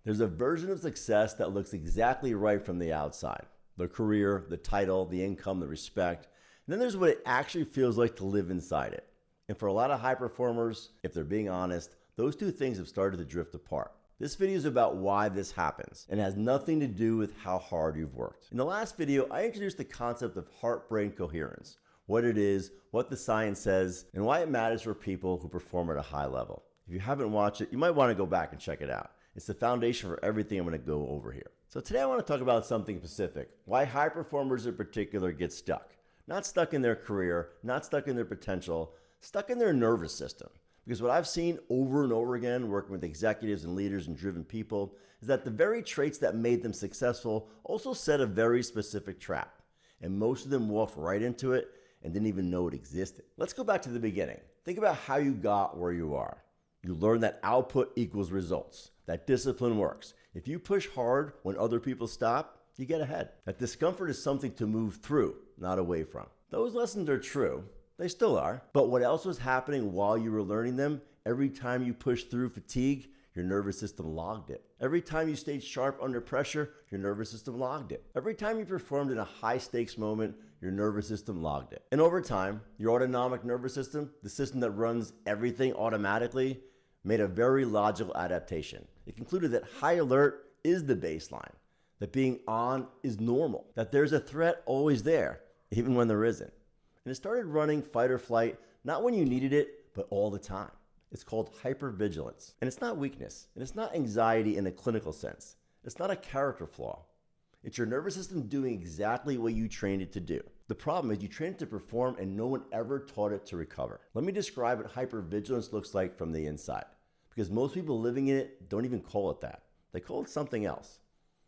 There's a version of success that looks exactly right from the outside. The career, the title, the income, the respect. And then there's what it actually feels like to live inside it. And for a lot of high performers, if they're being honest, those two things have started to drift apart. This video is about why this happens and has nothing to do with how hard you've worked. In the last video, I introduced the concept of heart-brain coherence, what it is, what the science says, and why it matters for people who perform at a high level. If you haven't watched it, you might want to go back and check it out. It's the foundation for everything I'm going to go over here. So today I want to talk about something specific, why high performers in particular get stuck. Not stuck in their career, not stuck in their potential, stuck in their nervous system. Because what I've seen over and over again working with executives and leaders and driven people is that the very traits that made them successful also set a very specific trap. And most of them walked right into it and didn't even know it existed. Let's go back to the beginning. Think about how you got where you are. You learn that output equals results, that discipline works. If you push hard when other people stop, you get ahead. That discomfort is something to move through, not away from. Those lessons are true. They still are. But what else was happening while you were learning them? Every time you pushed through fatigue, your nervous system logged it. Every time you stayed sharp under pressure, your nervous system logged it. Every time you performed in a high stakes moment, your nervous system logged it. And over time, your autonomic nervous system, the system that runs everything automatically, made a very logical adaptation. It concluded that high alert is the baseline, that being on is normal, that there's a threat always there, even when there isn't. And it started running fight or flight, not when you needed it, but all the time. It's called hypervigilance. And it's not weakness, and it's not anxiety in a clinical sense. It's not a character flaw. It's your nervous system doing exactly what you trained it to do. The problem is you trained it to perform and no one ever taught it to recover. Let me describe what hypervigilance looks like from the inside. Because most people living in it don't even call it that. They call it something else.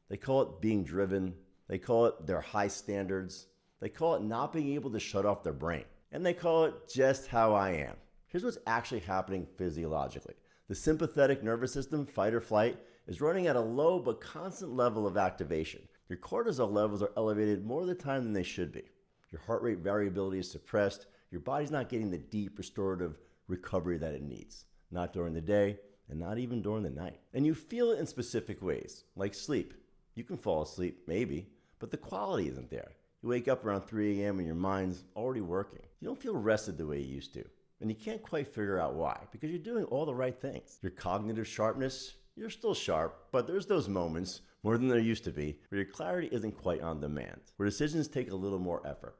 They call it being driven. They call it their high standards. They call it not being able to shut off their brain. And they call it just how I am. Here's what's actually happening physiologically. The sympathetic nervous system, fight or flight, is running at a low but constant level of activation. Your cortisol levels are elevated more of the time than they should be. Your heart rate variability is suppressed. Your body's not getting the deep restorative recovery that it needs. Not during the day and not even during the night. And you feel it in specific ways, like sleep. You can fall asleep, maybe, but the quality isn't there. You wake up around 3 a.m. and your mind's already working. You don't feel rested the way you used to. And you can't quite figure out why, because you're doing all the right things. Your cognitive sharpness, you're still sharp, but there's those moments, more than there used to be, where your clarity isn't quite on demand, where decisions take a little more effort,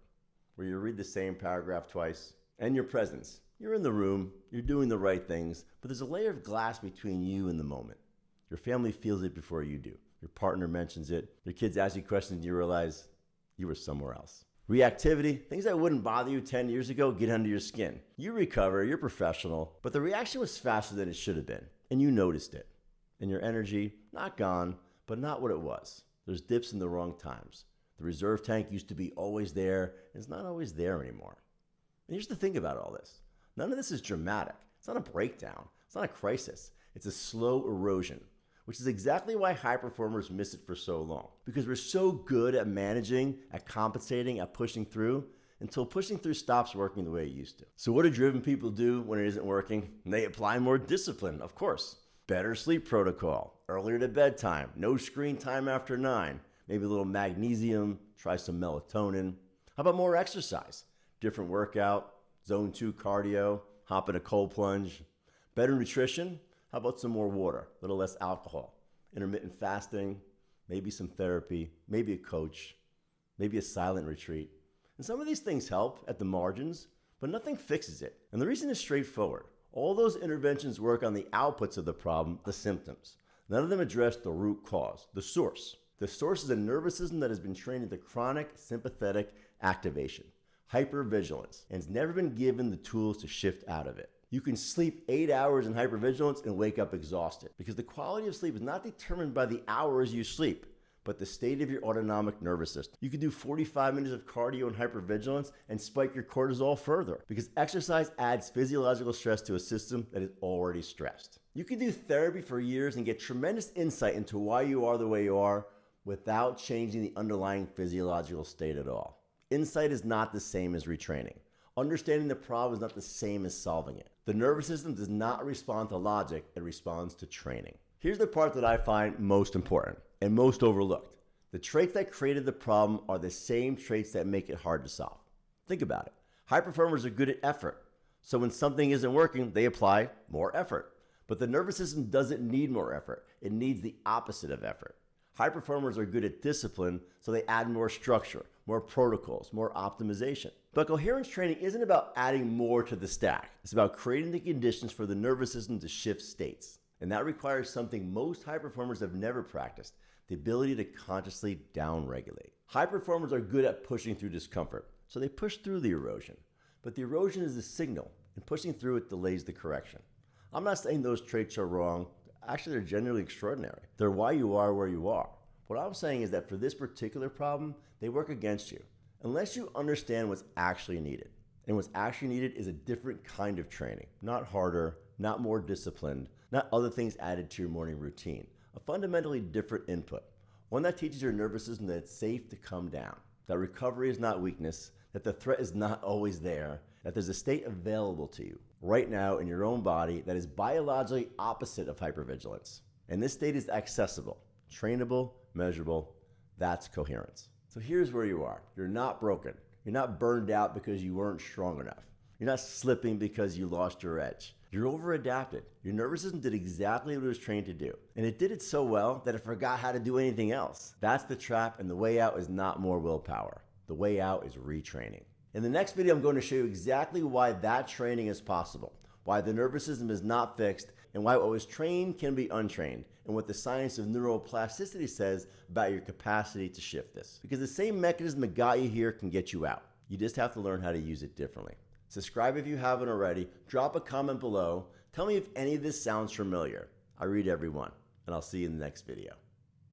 where you read the same paragraph twice, and your presence. You're in the room, you're doing the right things, but there's a layer of glass between you and the moment. Your family feels it before you do. Your partner mentions it. Your kids ask you questions and you realize you were somewhere else. Reactivity, things that wouldn't bother you 10 years ago get under your skin. You recover, you're professional, but the reaction was faster than it should have been, and you noticed it. And your energy, not gone, but not what it was. There's dips in the wrong times. The reserve tank used to be always there, and it's not always there anymore. And here's the thing about all this. None of this is dramatic. It's not a breakdown. It's not a crisis. It's a slow erosion, which is exactly why high performers miss it for so long. Because we're so good at managing, at compensating, at pushing through, until pushing through stops working the way it used to. So what do driven people do when it isn't working? They apply more discipline, of course. Better sleep protocol, earlier to bedtime, no screen time after 9, maybe a little magnesium, try some melatonin. How about more exercise? Different workout, zone 2 cardio, hop in a cold plunge. Better nutrition? How about some more water, a little less alcohol? Intermittent fasting, maybe some therapy, maybe a coach, maybe a silent retreat. And some of these things help at the margins, but nothing fixes it. And the reason is straightforward. All those interventions work on the outputs of the problem, the symptoms. None of them address the root cause, the source. The source is a nervous system that has been trained into chronic sympathetic activation, hypervigilance, and has never been given the tools to shift out of it. You can sleep 8 hours in hypervigilance and wake up exhausted because the quality of sleep is not determined by the hours you sleep, but the state of your autonomic nervous system. You can do 45 minutes of cardio and hypervigilance and spike your cortisol further because exercise adds physiological stress to a system that is already stressed. You can do therapy for years and get tremendous insight into why you are the way you are without changing the underlying physiological state at all. Insight is not the same as retraining. Understanding the problem is not the same as solving it. The nervous system does not respond to logic, it responds to training. Here's the part that I find most important and most overlooked. The traits that created the problem are the same traits that make it hard to solve. Think about it. High performers are good at effort. So when something isn't working, they apply more effort. But the nervous system doesn't need more effort. It needs the opposite of effort. High performers are good at discipline, so they add more structure, more protocols, more optimization. But coherence training isn't about adding more to the stack. It's about creating the conditions for the nervous system to shift states. And that requires something most high performers have never practiced, the ability to consciously downregulate. High performers are good at pushing through discomfort, so they push through the erosion. But the erosion is the signal, and pushing through it delays the correction. I'm not saying those traits are wrong. Actually, they're genuinely extraordinary. They're why you are where you are. What I'm saying is that for this particular problem, they work against you, unless you understand what's actually needed. And what's actually needed is a different kind of training, not harder, not more disciplined, not other things added to your morning routine. A fundamentally different input, one that teaches your nervous system that it's safe to come down, that recovery is not weakness, that the threat is not always there, that there's a state available to you right now in your own body that is biologically opposite of hypervigilance. And this state is accessible, trainable, measurable. That's coherence. So here's where you are. You're not broken. You're not burned out because you weren't strong enough. You're not slipping because you lost your edge. You're over-adapted. Your nervous system did exactly what it was trained to do. And it did it so well that it forgot how to do anything else. That's the trap, and the way out is not more willpower. The way out is retraining. In the next video, I'm going to show you exactly why that training is possible, why the nervous system is not fixed, and why what was trained can be untrained, and what the science of neuroplasticity says about your capacity to shift this. Because the same mechanism that got you here can get you out. You just have to learn how to use it differently. Subscribe if you haven't already. Drop a comment below. Tell me if any of this sounds familiar. I read every one, and I'll see you in the next video.